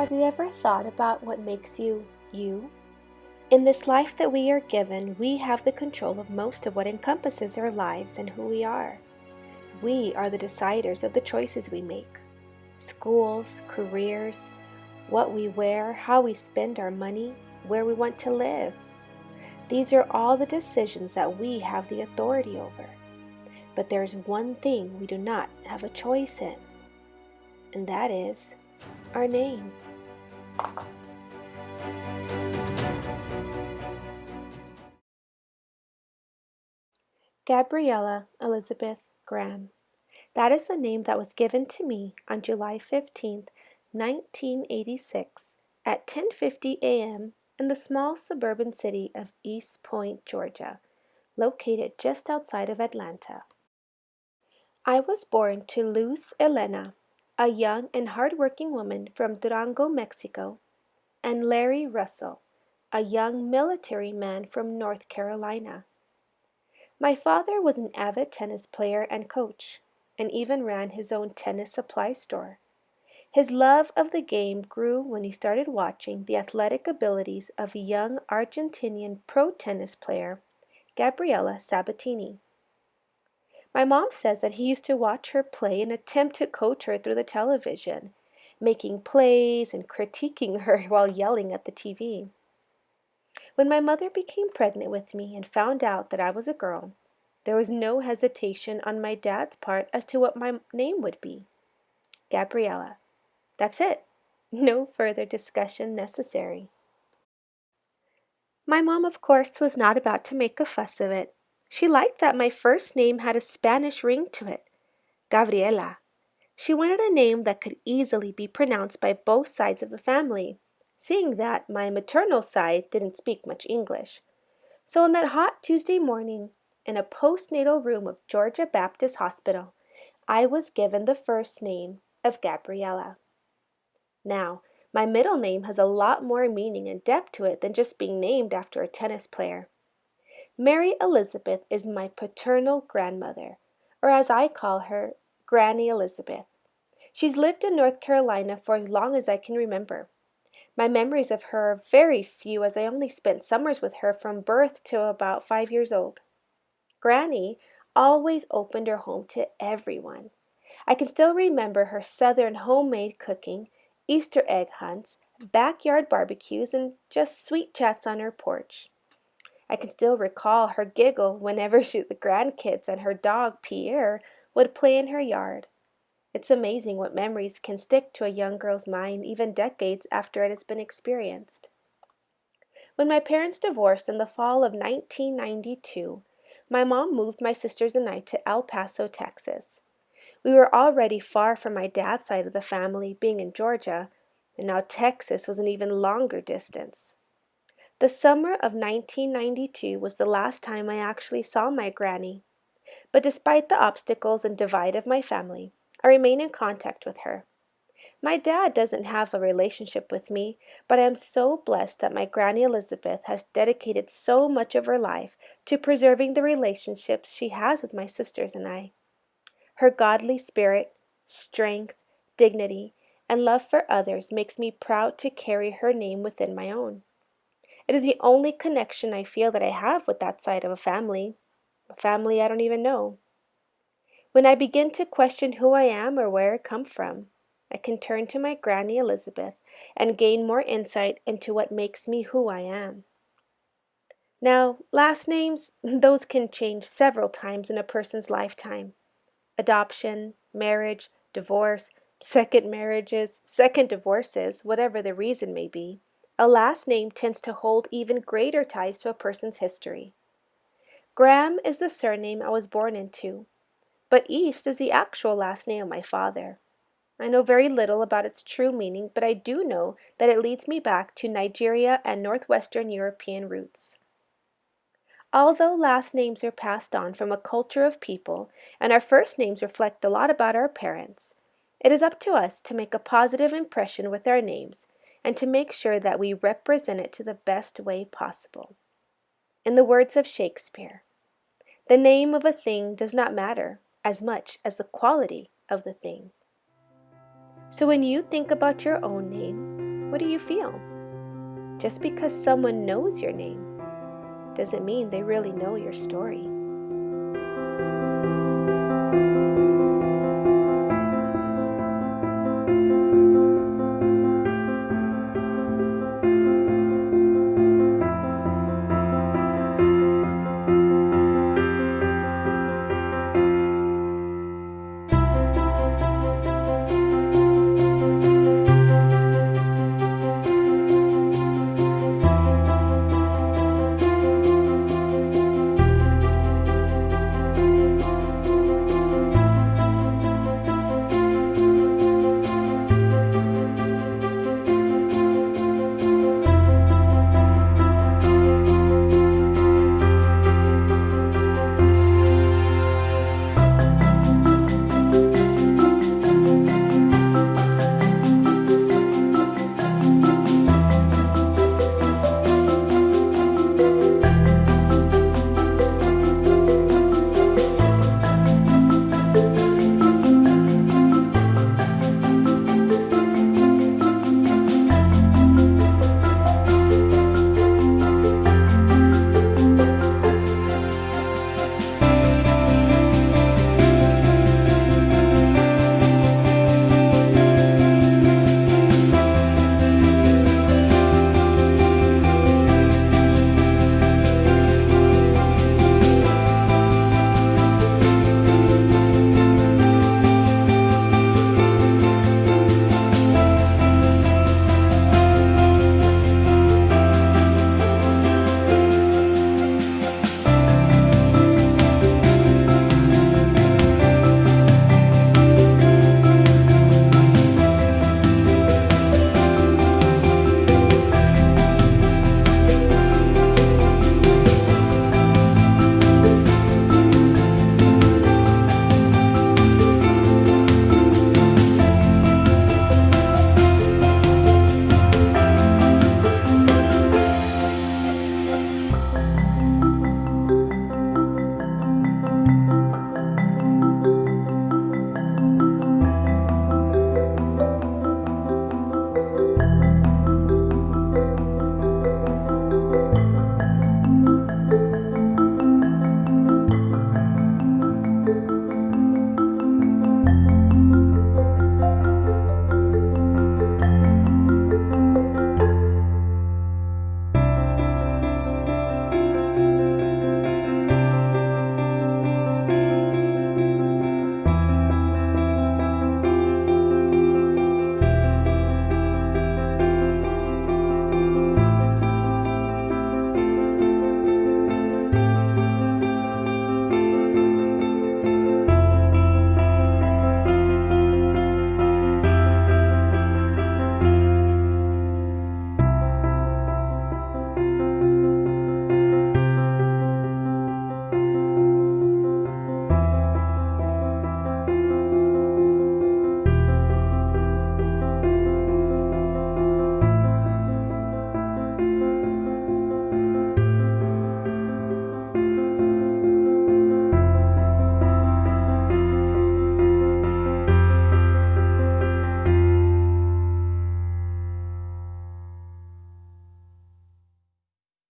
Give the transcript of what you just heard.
Have you ever thought about what makes you, you? In this life that we are given, we have the control of most of what encompasses our lives and who we are. We are the deciders of the choices we make. Schools, careers, what we wear, how we spend our money, where we want to live. These are all the decisions that we have the authority over. But there's one thing we do not have a choice in, and that is our name. Gabriella Elizabeth Graham. That is the name that was given to me on July 15th, 1986 at 10:50 a.m. in the small suburban city of East Point, Georgia, located just outside of Atlanta. I was born to Luz Elena, a young and hardworking woman from Durango, Mexico, and Larry Russell, a young military man from North Carolina. My father was an avid tennis player and coach, and even ran his own tennis supply store. His love of the game grew when he started watching the athletic abilities of a young Argentinian pro tennis player, Gabriela Sabatini. My mom says that he used to watch her play and attempt to coach her through the television, making plays and critiquing her while yelling at the TV. When my mother became pregnant with me and found out that I was a girl, there was no hesitation on my dad's part as to what my name would be. Gabriella. That's it. No further discussion necessary. My mom, of course, was not about to make a fuss of it. She liked that my first name had a Spanish ring to it, Gabriela. She wanted a name that could easily be pronounced by both sides of the family, seeing that my maternal side didn't speak much English. So on that hot Tuesday morning, in a postnatal room of Georgia Baptist Hospital, I was given the first name of Gabriella. Now, my middle name has a lot more meaning and depth to it than just being named after a tennis player. Mary Elizabeth is my paternal grandmother, or as I call her, Granny Elizabeth. She's lived in North Carolina for as long as I can remember. My memories of her are very few, as I only spent summers with her from birth to about 5 years old. Granny always opened her home to everyone. I can still remember her southern homemade cooking, Easter egg hunts, backyard barbecues, and just sweet chats on her porch. I can still recall her giggle whenever the grandkids and her dog Pierre would play in her yard. It's amazing what memories can stick to a young girl's mind even decades after it has been experienced. When my parents divorced in the fall of 1992, my mom moved my sisters and I to El Paso, Texas. We were already far from my dad's side of the family, being in Georgia, and now Texas was an even longer distance. The summer of 1992 was the last time I actually saw my granny, but despite the obstacles and divide of my family, I remain in contact with her. My dad doesn't have a relationship with me, but I am so blessed that my Granny Elizabeth has dedicated so much of her life to preserving the relationships she has with my sisters and I. Her godly spirit, strength, dignity, and love for others makes me proud to carry her name within my own. It is the only connection I feel that I have with that side of a family I don't even know. When I begin to question who I am or where I come from, I can turn to my Granny Elizabeth and gain more insight into what makes me who I am. Now, last names, those can change several times in a person's lifetime. Adoption, marriage, divorce, second marriages, second divorces, whatever the reason may be, a last name tends to hold even greater ties to a person's history. Graham is the surname I was born into, but East is the actual last name of my father. I know very little about its true meaning, but I do know that it leads me back to Nigeria and Northwestern European roots. Although last names are passed on from a culture of people, and our first names reflect a lot about our parents, it is up to us to make a positive impression with our names and to make sure that we represent it to the best way possible. In the words of Shakespeare, the name of a thing does not matter as much as the quality of the thing. So when you think about your own name, What do you feel? Just because someone knows your name doesn't mean they really know your story.